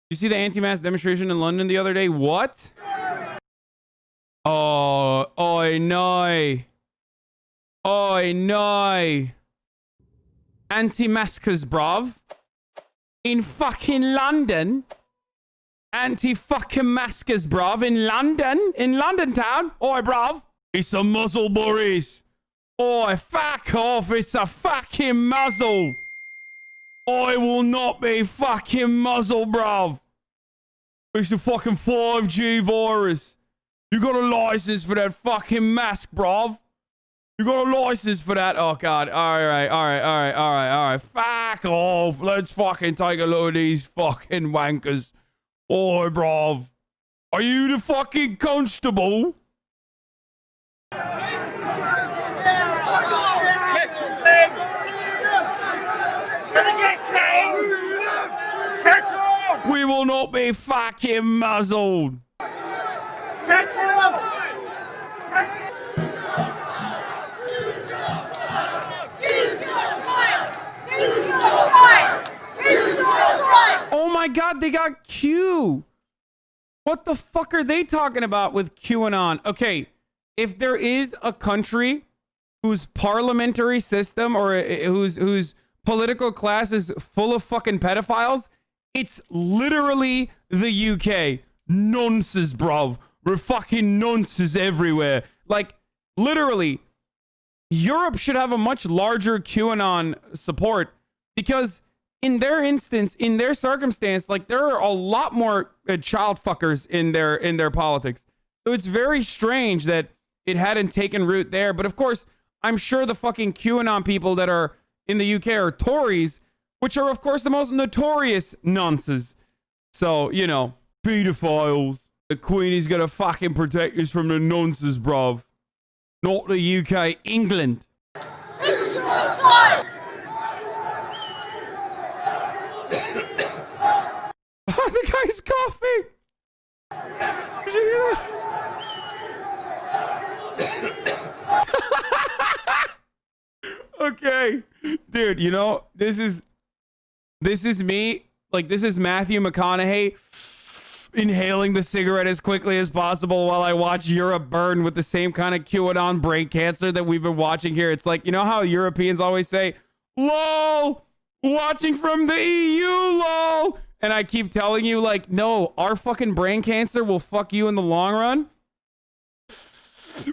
You see the anti-mask demonstration in London the other day? What? Oh, oi, no. Oi, no. Anti-maskers, bruv. In fucking London. Anti-fucking maskers, bruv. In London. In London town. Oi, bruv. It's a muzzle, Boris. Oi, fuck off. It's a fucking muzzle. I will not be fucking muzzle, bruv. It's a fucking 5G virus. You got a license for that fucking mask, bruv. You got a license for that. Oh, God. All right. Fuck off. Let's fucking take a look at these fucking wankers. Oi, bruv. Are you the fucking constable? We will not be fucking muzzled. Oh my God, they got Q. What the fuck are they talking about with QAnon? Okay, if there is a country whose parliamentary system or whose political class is full of fucking pedophiles, it's literally the UK. Nonsense, bruv. We're fucking nonsense everywhere. Like, literally, Europe should have a much larger QAnon support because in their instance, in their circumstance, like, there are a lot more child fuckers in their politics. So it's very strange that it hadn't taken root there. But of course, I'm sure the fucking QAnon people that are in the UK are Tories, which are, of course, the most notorious nonsense. So, you know, pedophiles. The Queenie's gonna fucking protect us from the nonsense, bruv. Not the UK, England. The guy's coughing. Did you hear that? Okay, dude, you know, this is me. Like, this is Matthew McConaughey inhaling the cigarette as quickly as possible while I watch Europe burn with the same kind of QAnon brain cancer that we've been watching here. It's like, you know how Europeans always say, lol, watching from the EU, lol. And I keep telling you, like, no, our fucking brain cancer will fuck you in the long run.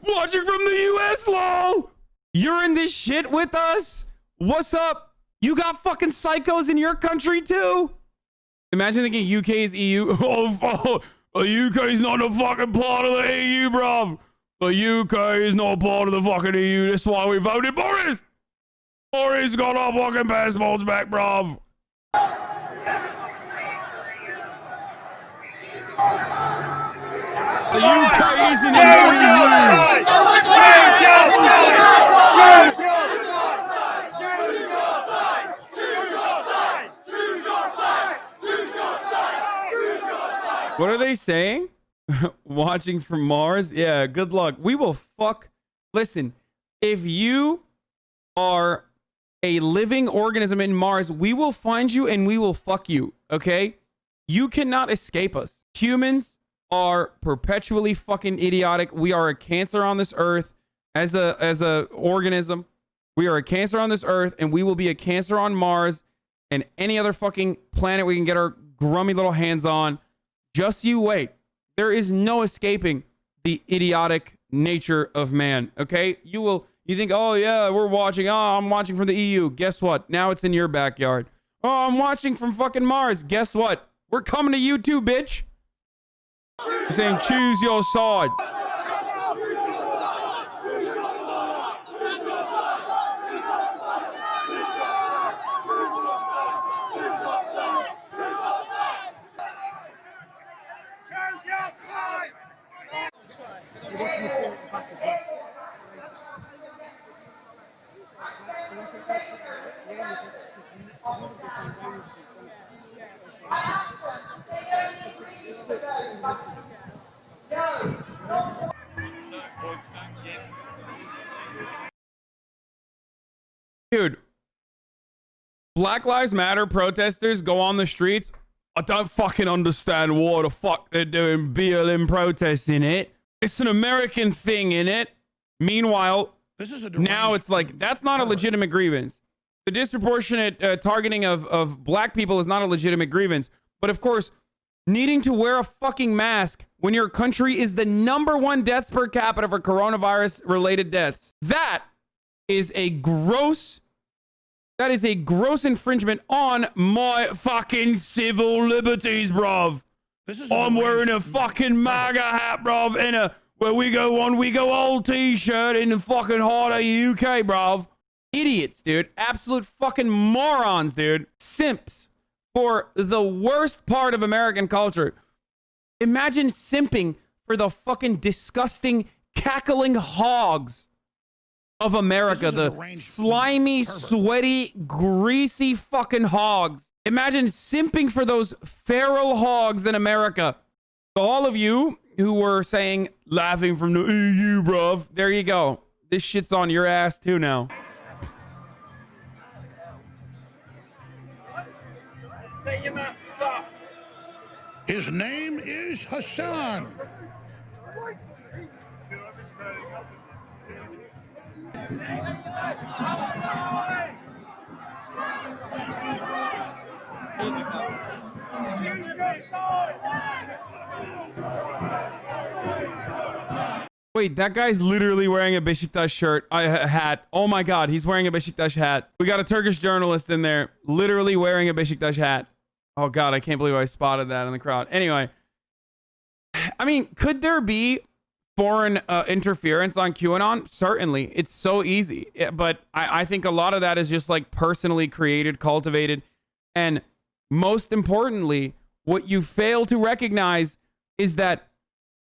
Watching from the US, lol. You're in this shit with us? What's up? You got fucking psychos in your country too? Imagine thinking UK is EU. Oh, the UK is not a fucking part of the EU, bruv. The UK is not part of the fucking EU. That's why we voted Boris. Boris got our fucking passports back, bruv. The UK isn't in the EU. What are they saying? Watching from Mars? Yeah, good luck. We will fuck. Listen, if you are a living organism in Mars, we will find you and we will fuck you, okay? You cannot escape us. Humans are perpetually fucking idiotic. We are a cancer on this earth as a organism. We are a cancer on this earth, and we will be a cancer on Mars and any other fucking planet we can get our grummy little hands on. Just you wait. There is no escaping the idiotic nature of man, okay? You think, oh yeah, we're watching. Oh, I'm watching from the EU. Guess what? Now it's in your backyard. Oh, I'm watching from fucking Mars. Guess what? We're coming to you too, bitch. You're saying choose your side. Dude, Black Lives Matter protesters go on the streets. I don't fucking understand why the fuck they're doing BLM protests in it. It's an American thing in it. Meanwhile, now it's like, that's not a legitimate grievance. The disproportionate targeting of black people is not a legitimate grievance. But of course, needing to wear a fucking mask when your country is the #1 deaths per capita for coronavirus related deaths. That is a gross infringement on my fucking civil liberties, bruv. I'm wearing a fucking MAGA hat, bruv, and a where we go on, we go old t-shirt in the fucking heart of the UK, bruv. Idiots, dude. Absolute fucking morons, dude. Simps for the worst part of American culture. Imagine simping for the fucking disgusting, cackling hogs of America. The slimy, sweaty, greasy fucking hogs. Imagine simping for those feral hogs in America. So all of you who were saying, laughing from the EU, bruv, there you go. This shit's on your ass too now. Take your masks off. His name is Hassan. Wait, that guy's literally wearing a Beşiktaş shirt, hat. Oh my God, he's wearing a Beşiktaş hat. We got a Turkish journalist in there, literally wearing a Beşiktaş hat. Oh God, I can't believe I spotted that in the crowd. Anyway, I mean, could there be foreign interference on QAnon? Certainly. It's so easy. Yeah, but I think a lot of that is just like personally created, cultivated. And most importantly, what you fail to recognize is that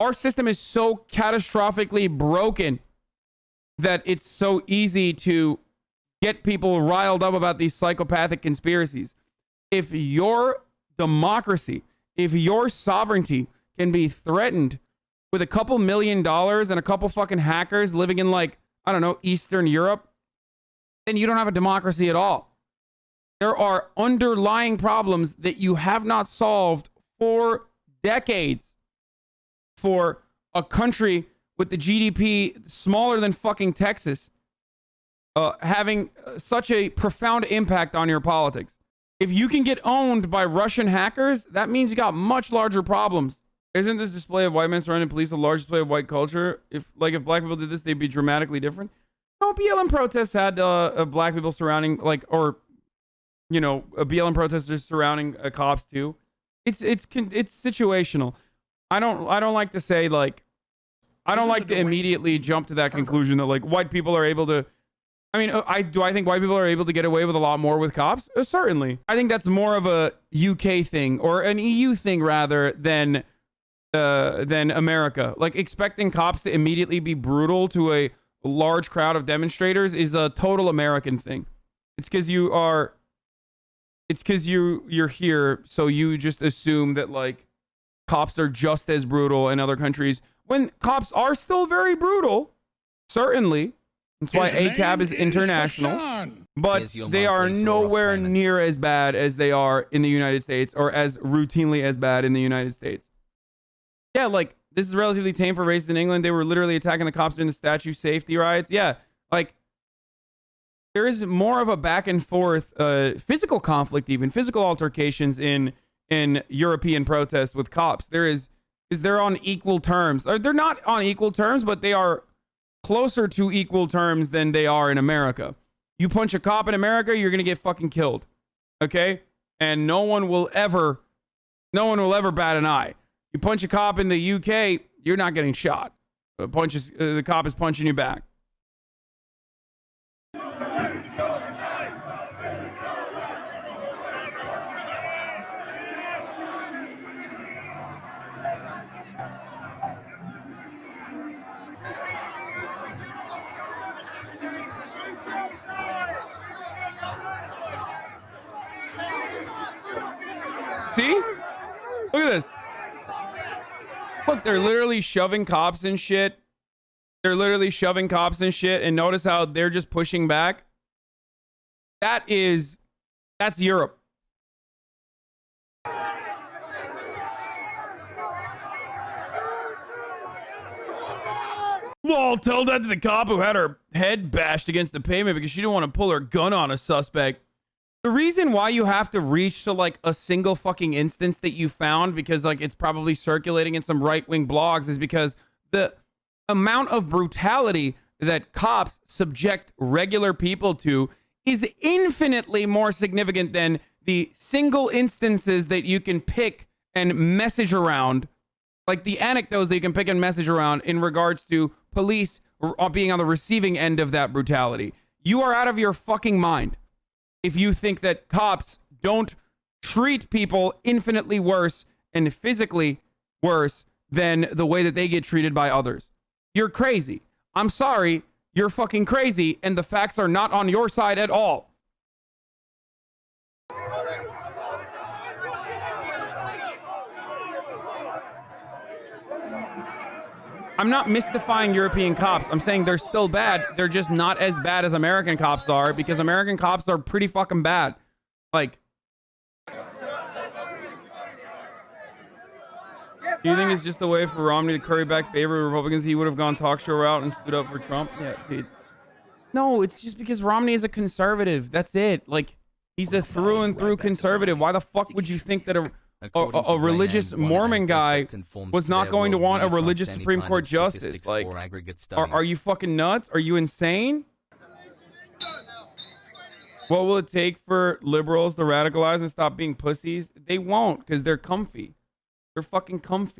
our system is so catastrophically broken that it's so easy to get people riled up about these psychopathic conspiracies. If your democracy, if your sovereignty can be threatened with a couple $1 million and a couple fucking hackers living in, like, I don't know, Eastern Europe, then you don't have a democracy at all. There are underlying problems that you have not solved for decades. For a country with the GDP smaller than fucking Texas, having such a profound impact on your politics. If you can get owned by Russian hackers, that means you got much larger problems. Isn't this display of white men surrounding police a large display of white culture? If black people did this, they'd be dramatically different. No, BLM protests had black people surrounding, like, or, you know, BLM protesters surrounding cops too. It's situational. I don't like to say, like, I don't like to immediately jump to that conclusion that, like, white people are able to, I mean, I think white people are able to get away with a lot more with cops? Certainly. I think that's more of a UK thing, or an EU thing rather than America. Like, expecting cops to immediately be brutal to a large crowd of demonstrators is a total American thing. It's because you're here, so you just assume that, like, cops are just as brutal in other countries when cops are still very brutal. Certainly. That's why ACAB is international. But they are nowhere near as bad as they are in the United States, or as routinely as bad in the United States. Yeah, like, this is relatively tame for racists in England. They were literally attacking the cops during the statue safety riots. Yeah, like, there is more of a back and forth physical conflict, even physical altercations in European protests with cops. They're on equal terms. They're not on equal terms, but they are closer to equal terms than they are in America. You punch a cop in America, you're gonna get fucking killed. Okay? And no one will ever bat an eye. You punch a cop in the UK, you're not getting shot. The cop is punching you back. See? Look at this. Look, they're literally shoving cops and shit. And notice how they're just pushing back. That's Europe. Lol, tell that to the cop who had her head bashed against the pavement because she didn't want to pull her gun on a suspect. The reason why you have to reach to like a single fucking instance that you found, because like it's probably circulating in some right-wing blogs, is because the amount of brutality that cops subject regular people to is infinitely more significant than the single instances that you can pick and message around, like the anecdotes that you can pick and message around in regards to police being on the receiving end of that brutality. You are out of your fucking mind if you think that cops don't treat people infinitely worse and physically worse than the way that they get treated by others. You're crazy. I'm sorry, you're fucking crazy, and the facts are not on your side at all. I'm not mystifying European cops. I'm saying they're still bad. They're just not as bad as American cops are, because American cops are pretty fucking bad. Like, do you think it's just a way for Romney to curry back favor with Republicans? He would have gone talk show route and stood up for Trump? Yeah, dude. No, it's just because Romney is a conservative. That's it. Like, he's a through and through conservative. Why the fuck would you think that a religious Mormon guy was not going to want a religious Supreme Court justice? Like, are you fucking nuts? Are you insane? What will it take for liberals to radicalize and stop being pussies? They won't, because they're comfy. They're fucking comfy.